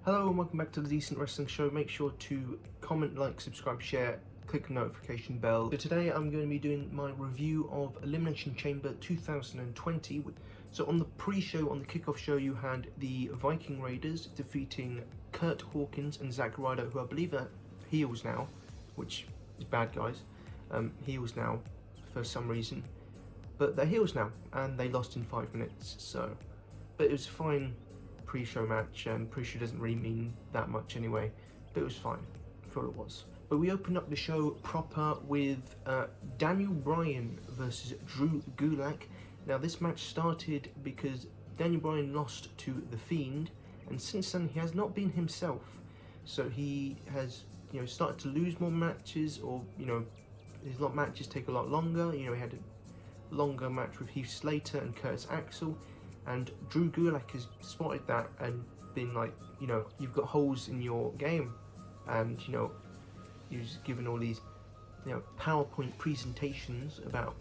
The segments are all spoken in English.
Hello and welcome back to the Decent Wrestling Show. Make sure to comment, like, subscribe, share, click the notification bell. So today I'm going to be doing my review of Elimination Chamber 2020. So on the pre-show, on the kickoff show, you had the Viking Raiders defeating Kurt Hawkins and Zack Ryder, who I believe are heels now, which is bad guys, heels now for some reason. But they're heels now, and they lost in 5 minutes, so... But it was fine pre-show match, and pre-show doesn't really mean that much anyway, but it was fine for what it was. But we opened up the show proper with Daniel Bryan versus Drew Gulak. Now this match started because Daniel Bryan lost to The Fiend, and since then he has not been himself. So he has, started to lose more matches, or his matches take a lot longer. He had a longer match with Heath Slater and Curtis Axel. And Drew Gulak has spotted that and been like, you've got holes in your game, and he's given all these, PowerPoint presentations about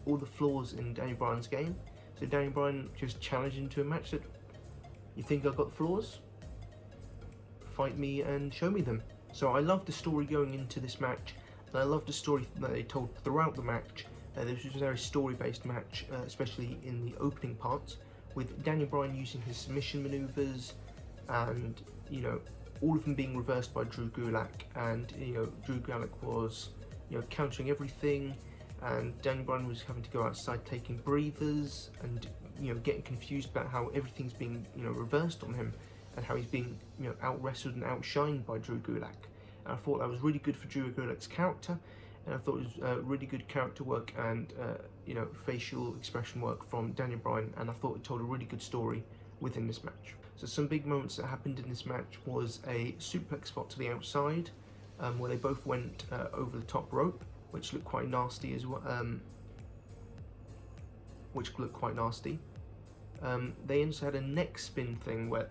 all the flaws in Daniel Bryan's game. So Daniel Bryan just challenged him to a match that, you think I've got flaws? Fight me and show me them. So I love the story going into this match, and I love the story that they told throughout the match. This was a very story-based match, especially in the opening parts, with Daniel Bryan using his submission maneuvers, and all of them being reversed by Drew Gulak, and Drew Gulak was countering everything, and Daniel Bryan was having to go outside taking breathers, and getting confused about how everything's being reversed on him, and how he's being out wrestled and outshined by Drew Gulak. And I thought that was really good for Drew Gulak's character, and I thought it was really good character work and facial expression work from Daniel Bryan, and I thought it told a really good story within this match. So some big moments that happened in this match was a suplex spot to the outside, where they both went over the top rope, which looked quite nasty as well. They also had a neck spin thing where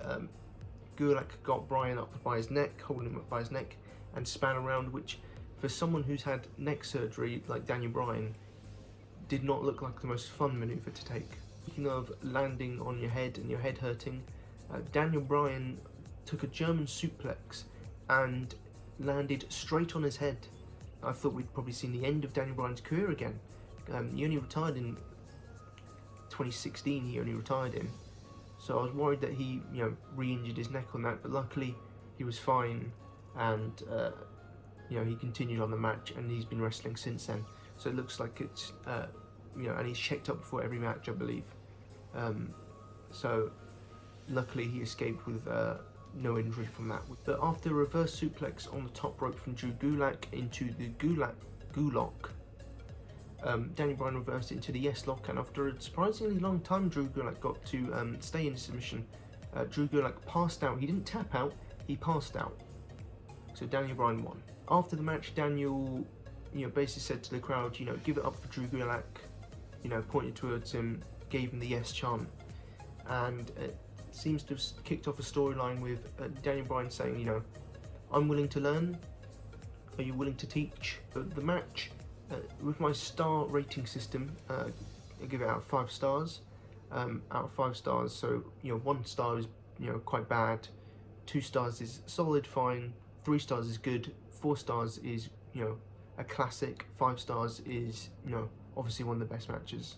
Gulak got Bryan up by his neck, holding him up by his neck, and span around, which for someone who's had neck surgery like Daniel Bryan, did not look like the most fun maneuver to take. Speaking of landing on your head and your head hurting, Daniel Bryan took a German suplex and landed straight on his head. I thought we'd probably seen the end of Daniel Bryan's career again. He only retired in 2016, he only retired in. So I was worried that he re-injured his neck on that, but luckily he was fine, and he continued on the match, and he's been wrestling since then. So it looks like it's, and he's checked up before every match, I believe. So luckily he escaped with no injury from that. But after a reverse suplex on the top rope from Drew Gulak into the Gulak, Daniel Bryan reversed it into the yes lock, and after a surprisingly long time, Drew Gulak got to stay in submission. Drew Gulak passed out. He didn't tap out, he passed out. So Daniel Bryan won. After the match, Daniel, basically said to the crowd, give it up for Drew Gulak, pointed towards him, gave him the yes chant, and it seems to have kicked off a storyline with Daniel Bryan saying, I'm willing to learn, are you willing to teach? The match, with my star rating system, I give it out of 5 stars, so 1 star is quite bad, 2 stars is solid, fine, 3 stars is good, 4 stars is a classic, 5 stars is obviously one of the best matches.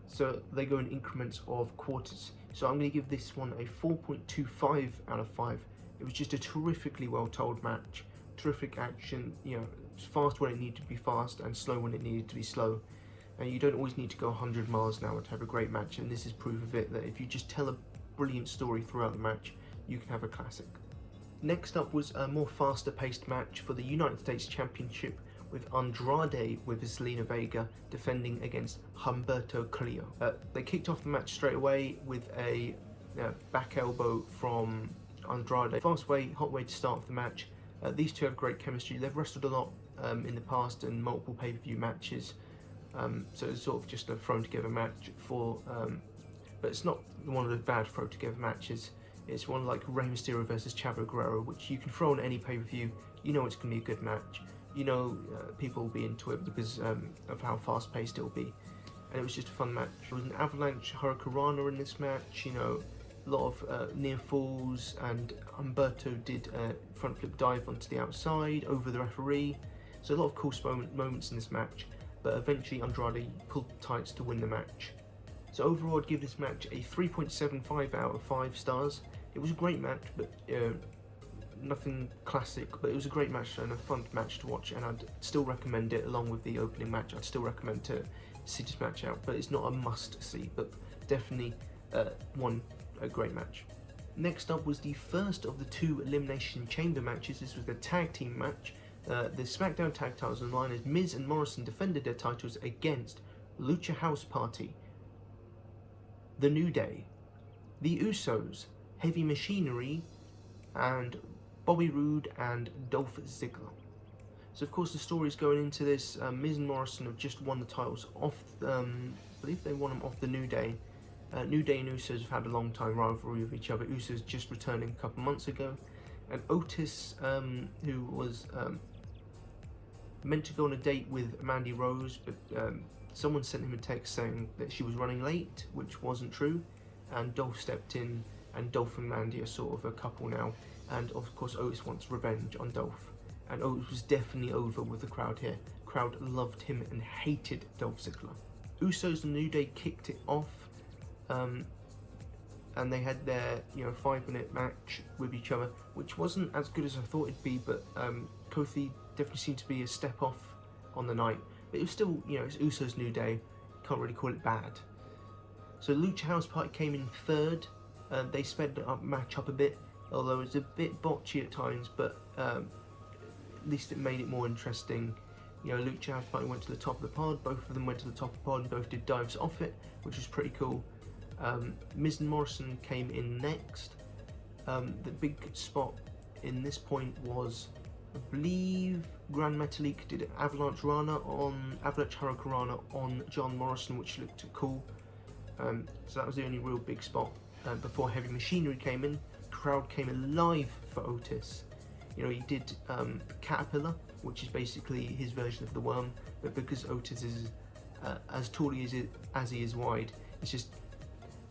So they go in increments of quarters. So I'm going to give this one a 4.25 out of 5. It was just a terrifically well told match, terrific action, fast when it needed to be fast and slow when it needed to be slow. And you don't always need to go 100 miles an hour to have a great match, and this is proof of it, that if you just tell a brilliant story throughout the match, you can have a classic. Next up was a more faster paced match for the United States Championship, with Andrade with Zelina Vega defending against Humberto Carrillo. They kicked off the match straight away with a back elbow from Andrade. Fast way, hot way to start off the match. These two have great chemistry. They've wrestled a lot in the past in multiple pay-per-view matches, so it's sort of just a thrown together match for, but it's not one of the bad thrown together matches. It's one like Rey Mysterio versus Chavo Guerrero, which you can throw on any pay-per-view. It's going to be a good match. People will be into it because of how fast-paced it will be. And it was just a fun match. There was an Avalanche Hurricanrana in this match, A lot of near falls, and Humberto did a front flip dive onto the outside over the referee. So a lot of cool moments in this match, but eventually Andrade pulled tights to win the match. So overall, I'd give this match a 3.75 out of 5 stars. It was a great match, but nothing classic, but it was a great match and a fun match to watch, and I'd still recommend it along with the opening match. I'd still recommend to see this match out, but it's not a must see, but definitely a great match. Next up was the first of the 2 Elimination Chamber matches. This was the tag team match. The SmackDown tag titles on the line as Miz and Morrison defended their titles against Lucha House Party, The New Day, The Usos, Heavy Machinery, and Bobby Roode and Dolph Ziggler. So of course the story is going into this. Miz and Morrison have just won the titles off, I believe they won them off the New Day. New Day and Usos have had a long time rivalry with each other. Usos just returning a couple months ago. And Otis, who was meant to go on a date with Mandy Rose, but someone sent him a text saying that she was running late, which wasn't true. And Dolph stepped in, and Dolph and Mandy are sort of a couple now. And of course Otis wants revenge on Dolph. And Otis was definitely over with the crowd here. The crowd loved him and hated Dolph Ziggler. Usos and New Day kicked it off. And they had their 5-minute match with each other, which wasn't as good as I thought it'd be, but Kofi definitely seemed to be a step off on the night. But it was still, it's Usos New Day, can't really call it bad. So Lucha House Party came in third. They sped the match up a bit, although it was a bit botchy at times, but at least it made it more interesting. Lucha House Party went to the top of the pod, both of them went to the top of the pod, and both did dives off it, which was pretty cool. Miz and Morrison came in next. The big spot in this point was, I believe, Gran Metalik did Avalanche Hurricanrana on John Morrison, which looked cool. So that was the only real big spot. Before Heavy Machinery came in, the crowd came alive for Otis. He did Caterpillar, which is basically his version of the worm, but because Otis is as tall as he is wide, it's just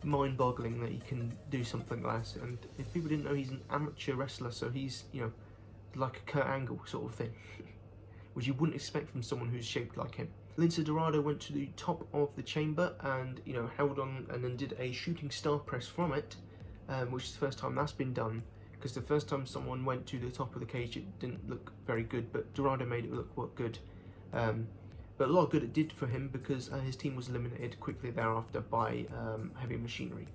mind-boggling that he can do something like that. And if people didn't know, he's an amateur wrestler, so he's like a Kurt Angle sort of thing, which you wouldn't expect from someone who's shaped like him. Lince Dorado went to the top of the chamber and held on and then did a shooting star press from it, which is the first time that's been done, because the first time someone went to the top of the cage it didn't look very good, but Dorado made it look good. But a lot of good it did for him, because his team was eliminated quickly thereafter by Heavy Machinery.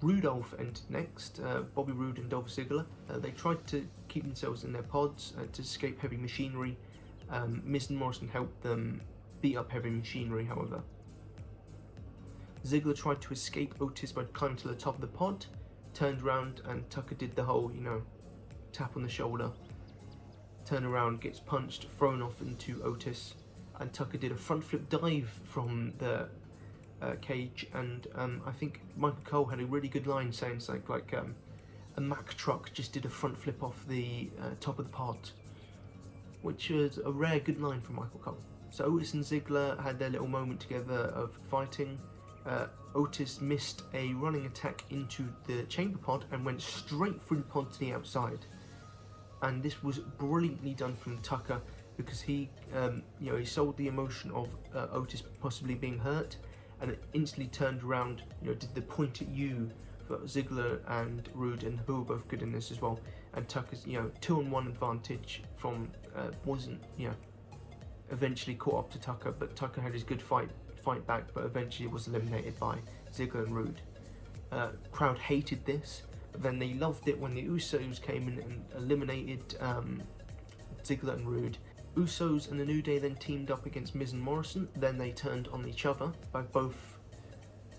Rudolph entered next, Bobby Roode and Dolph Ziggler. They tried to keep themselves in their pods to escape Heavy Machinery. Miz and Morrison helped them beat up Heavy Machinery, however. Ziggler tried to escape Otis by climbing to the top of the pod, turned around, and Tucker did the whole, tap on the shoulder. Turn around, gets punched, thrown off into Otis. And Tucker did a front flip dive from the cage, and I think Michael Cole had a really good line saying something like a Mack truck just did a front flip off the top of the pod, which is a rare good line from Michael Cole. So Otis and Ziggler had their little moment together of fighting. Otis missed a running attack into the chamber pod and went straight through the pod to the outside, and this was brilliantly done from Tucker, because he sold the emotion of Otis possibly being hurt, and it instantly turned around, did the point at you for Ziggler and Roode, and who were both good in this as well. And Tucker's 2-on-1 advantage from wasn't eventually caught up to Tucker, but Tucker had his good fight back, but eventually was eliminated by Ziggler and Roode. Crowd hated this, but then they loved it when the Usos came in and eliminated Ziggler and Roode. Usos and the New Day then teamed up against Miz and Morrison. Then they turned on each other by both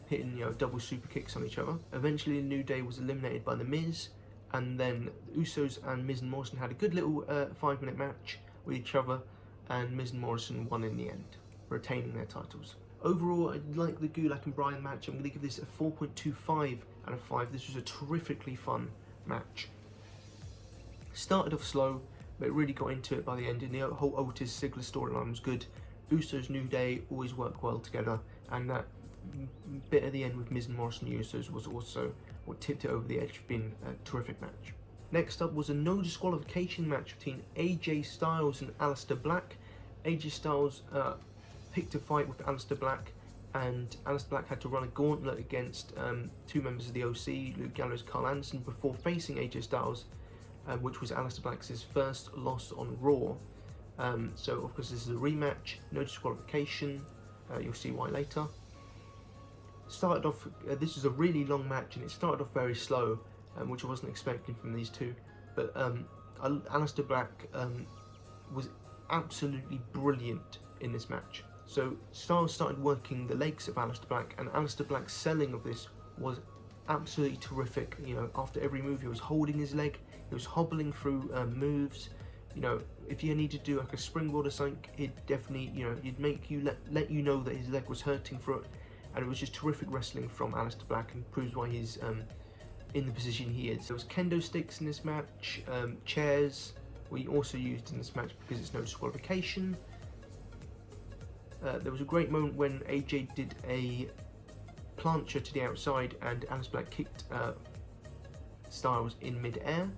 hitting double super kicks on each other. Eventually the New Day was eliminated by the Miz, and then the Usos and Miz and Morrison had a good little 5-minute match with each other, and Miz and Morrison won in the end, retaining their titles. Overall, I like the Gulak and Bryan match. I'm going to give this a 4.25 out of 5. This was a terrifically fun match. Started off slow, but it really got into it by the end, and the whole Otis Ziggler storyline was good. Usos New Day always work well together, and that bit at the end with Miz and Morrison Usos was also what tipped it over the edge, being a terrific match. Next up was a no disqualification match between AJ Styles and Aleister Black. AJ Styles picked a fight with Aleister Black, and Aleister Black had to run a gauntlet against two members of the OC, Luke Gallows, Carl Anderson, before facing AJ Styles, which was Aleister Black's first loss on Raw. So of course this is a rematch, no disqualification, you'll see why later. Started off, this was a really long match, and it started off very slow, which I wasn't expecting from these two, but Aleister Black was absolutely brilliant in this match. So Styles started working the legs of Aleister Black, and Aleister Black's selling of this was absolutely terrific. You know, after every move he was holding his leg, he was hobbling through moves. You know, if you need to do like a springboard or something, it definitely, you know, it'd make you let you know that his leg was hurting for it, and it was just terrific wrestling from Aleister Black, and proves why he's in the position he is. There was kendo sticks in this match, chairs were also used in this match because it's no disqualification. There was a great moment when AJ did a plancha to the outside, and Aleister Black kicked Styles in mid-air.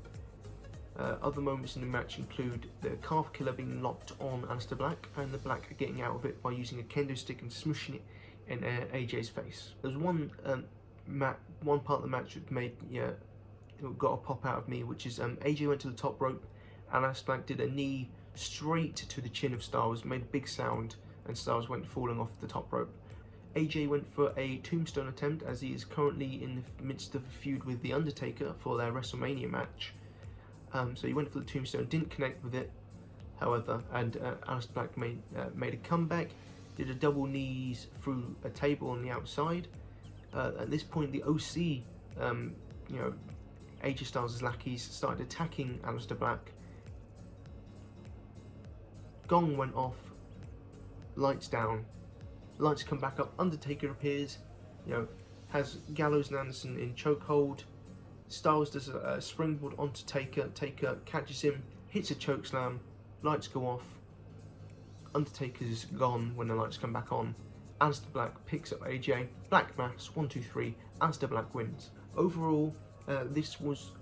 Other moments in the match include the calf killer being locked on Aleister Black, and the Black getting out of it by using a kendo stick and smushing it in AJ's face. There was one part of the match that made, got a pop out of me, which is AJ went to the top rope, and Aleister Black did a knee straight to the chin of Styles, made a big sound, and Styles went falling off the top rope. AJ went for a tombstone attempt, as he is currently in the midst of a feud with The Undertaker for their WrestleMania match. So he went for the tombstone, didn't connect with it, however, and Aleister Black made a comeback, did a double knees through a table on the outside. At this point, the OC, AJ Styles' lackeys, started attacking Aleister Black. Gong went off, lights down, lights come back up, Undertaker appears, has Gallows and Anderson in chokehold. Styles does a springboard onto Taker, Taker catches him, hits a chokeslam, lights go off, Undertaker's gone when the lights come back on. Aleister Black picks up AJ, Black Mass, 1, 2, 3, Aleister Black wins. Overall, this was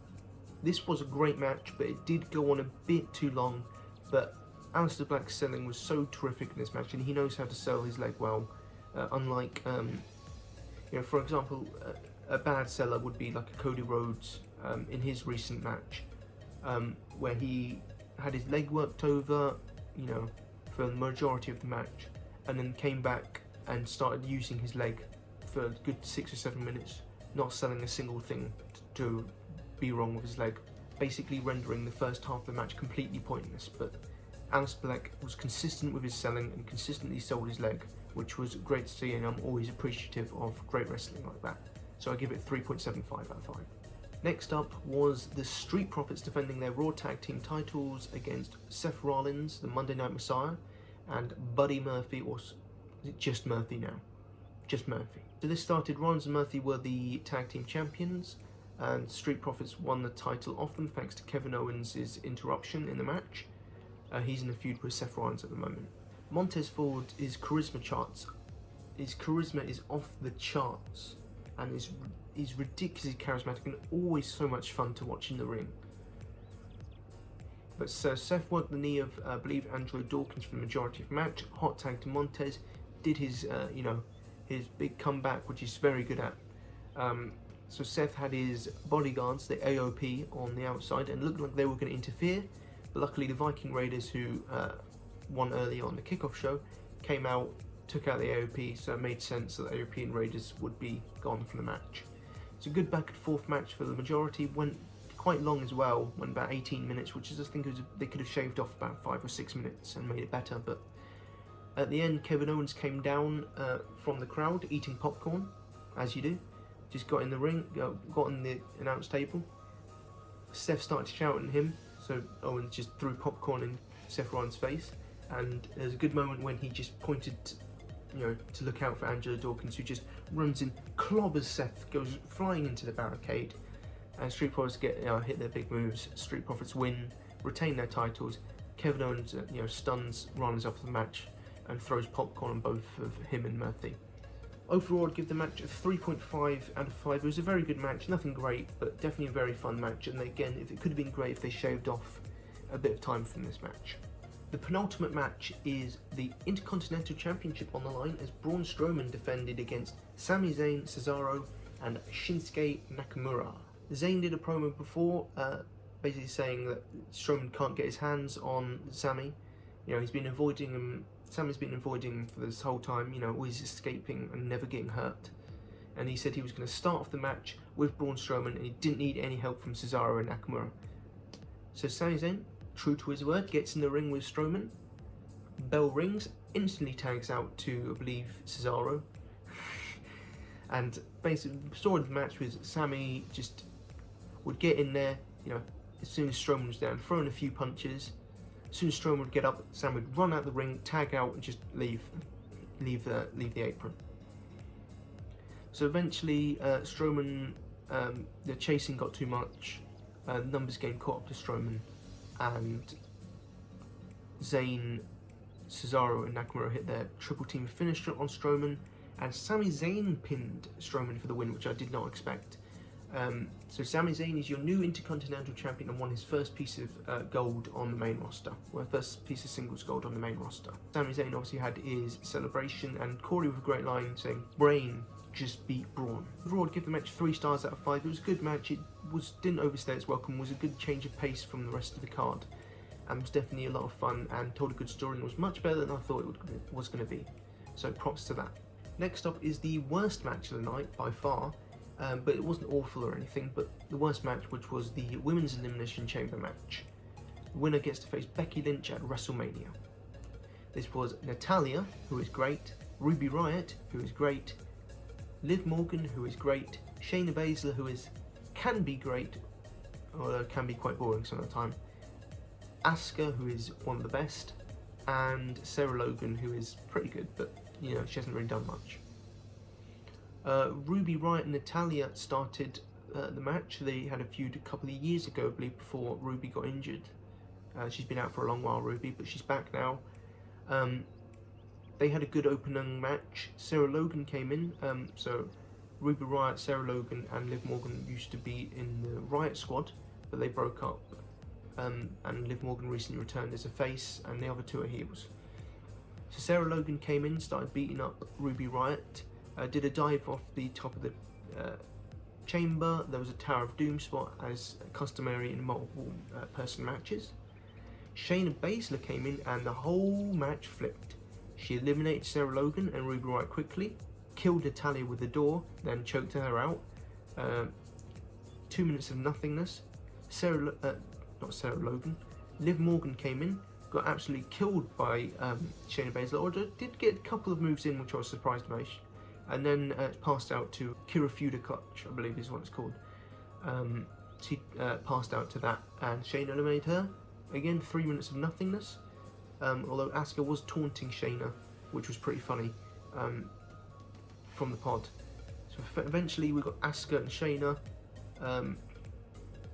a great match, but it did go on a bit too long, but Aleister Black's selling was so terrific in this match, and he knows how to sell his leg well, unlike, for example, a bad seller would be like a Cody Rhodes in his recent match, where he had his leg worked over, for the majority of the match, and then came back and started using his leg for a good 6 or 7 minutes, not selling a single thing to be wrong with his leg, basically rendering the first half of the match completely pointless. But Aleister Black was consistent with his selling and consistently sold his leg, which was great to see, and I'm always appreciative of great wrestling like that. So I give it 3.75 out of 5. Next up was the Street Profits defending their Raw Tag Team titles against Seth Rollins, the Monday Night Messiah, and Buddy Murphy, or is it just Murphy now? Just Murphy. So this started, Rollins and Murphy were the Tag Team Champions, and Street Profits won the title off them thanks to Kevin Owens' interruption in the match. He's in a feud with Seth Rollins at the moment. Montez Ford, his charisma is off the charts, and is ridiculously charismatic and always so much fun to watch in the ring. But Seth worked the knee of, I believe, Angelo Dawkins for the majority of the match, hot tagged to Montez, did his, his big comeback, which he's very good at. So Seth had his bodyguards, the AOP, on the outside, and looked like they were going to interfere, but luckily the Viking Raiders, who won early on the kickoff show, came out, took out the AOP, so it made sense that the AOP and Raiders would be gone from the match. It's a good back and forth match for the majority, went quite long as well, went about 18 minutes, which is, I think, they could have shaved off about 5 or 6 minutes and made it better, but at the end, Kevin Owens came down from the crowd, eating popcorn, as you do, just got in the ring, got on the announce table. Seth started shouting at him, so Owens just threw popcorn in Seth Rollins' face, and there's a good moment when he just pointed, to look out for Angelo Dawkins, who just runs in, clobbers Seth, goes flying into the barricade, and Street Profits hit their big moves. Street Profits win, retain their titles. Kevin Owens, stuns Rollins off the match and throws popcorn on both of him and Murphy. Overall, I'd give the match a 3.5 out of 5. It was a very good match, nothing great, but definitely a very fun match. And again, if it could have been great if they shaved off a bit of time from this match. The penultimate match is the Intercontinental Championship on the line as Braun Strowman defended against Sami Zayn, Cesaro, and Shinsuke Nakamura. Zayn did a promo before, basically saying that Strowman can't get his hands on Sami. You know, he's been avoiding him. Sami's been avoiding him for this whole time. You know, always escaping and never getting hurt. And he said he was going to start off the match with Braun Strowman, and he didn't need any help from Cesaro and Nakamura. So Sami Zayn, true to his word, gets in the ring with Strowman. Bell rings, instantly tags out to, I believe, Cesaro. And basically, the story of the match was Sami just would get in there, you know, as soon as Strowman was down, throwing a few punches. As soon as Strowman would get up, Sam would run out the ring, tag out, and just leave the apron. So eventually, Strowman, the chasing got too much. The numbers game caught up to Strowman, and Zayn, Cesaro, and Nakamura hit their triple team finisher on Strowman, and Sami Zayn pinned Strowman for the win, which I did not expect. So Sami Zayn is your new Intercontinental Champion and won his first piece of gold on the main roster. Well, first piece of singles gold on the main roster. Sami Zayn obviously had his celebration, and Corey with a great line saying, "Brain just beat Braun." Overall, I'd give the match 3 stars out of 5. It was a good match. It didn't overstay its welcome. It was a good change of pace from the rest of the card, and was definitely a lot of fun and told a good story and was much better than I thought it was going to be. So props to that. Next up is the worst match of the night by far. But it wasn't awful or anything, but the worst match, which was the Women's Elimination Chamber match. The winner gets to face Becky Lynch at WrestleMania. This was Natalya, who is great, Ruby Riott, who is great, Liv Morgan, who is great, Shayna Baszler, who can be great, although can be quite boring some of the time, Asuka, who is one of the best, and Sarah Logan, who is pretty good, but you know, she hasn't really done much. Ruby Riott and Natalya started the match. They had a feud a couple of years ago, I believe, before Ruby got injured. She's been out for a long while, Ruby, but she's back now. They had a good opening match. Sarah Logan came in, so Ruby Riott, Sarah Logan, and Liv Morgan used to be in the Riott squad, but they broke up. And Liv Morgan recently returned as a face, and the other two are heels. So Sarah Logan came in, started beating up Ruby Riott. Did a dive off the top of the chamber. There was a Tower of Doom spot, as customary in multiple person matches. Shayna Baszler came in and the whole match flipped. She eliminated Sarah Logan and Ruby Riott quickly, killed Natalya with the door, then choked her out. 2 minutes of nothingness. Not Sarah Logan, Liv Morgan came in, got absolutely killed by Shayna Baszler, or did get a couple of moves in which I was surprised by. And then passed out to Kira Fuda Clutch, I believe is what it's called. She passed out to that, and Shayna eliminated her. Again, 3 minutes of nothingness. Although Asuka was taunting Shayna, which was pretty funny, from the pod. So eventually we got Asuka and Shayna.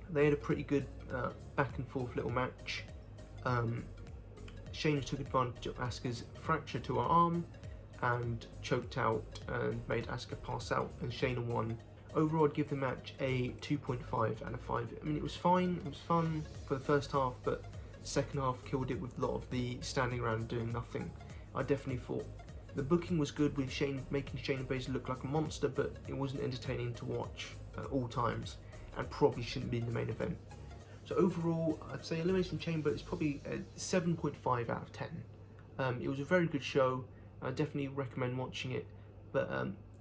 They had a pretty good back and forth little match. Shayna took advantage of Asuka's fracture to her arm and choked out and made Asuka pass out, and Shayna won. Overall, I'd give the match a 2.5 out of 5. I mean, it was fine, it was fun for the first half, but the second half killed it with a lot of the standing around doing nothing. I definitely thought the booking was good with making Shayna Baszler look like a monster, but it wasn't entertaining to watch at all times, and probably shouldn't be in the main event. So overall, I'd say Elimination Chamber is probably a 7.5 out of 10. It was a very good show. I definitely recommend watching it, but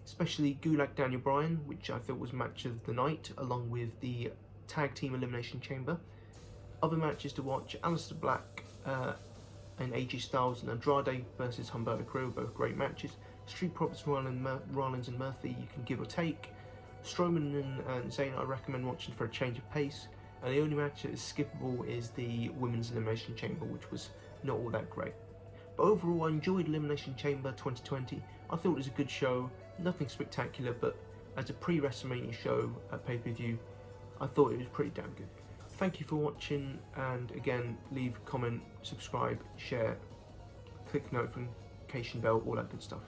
especially Gulag Daniel Bryan, which I thought was match of the night, along with the Tag Team Elimination Chamber. Other matches to watch: Aleister Black and AJ Styles and Andrade versus Humberto Carrillo, both great matches. Street Profits Rollins and Murphy, you can give or take. Strowman and Zayn, I recommend watching for a change of pace. And the only match that is skippable is the Women's Elimination Chamber, which was not all that great. But overall, I enjoyed Elimination Chamber 2020. I thought it was a good show, nothing spectacular, but as a pre-WrestleMania show at pay-per-view, I thought it was pretty damn good. Thank you for watching, and again, leave a comment, subscribe, share, click the notification bell, all that good stuff.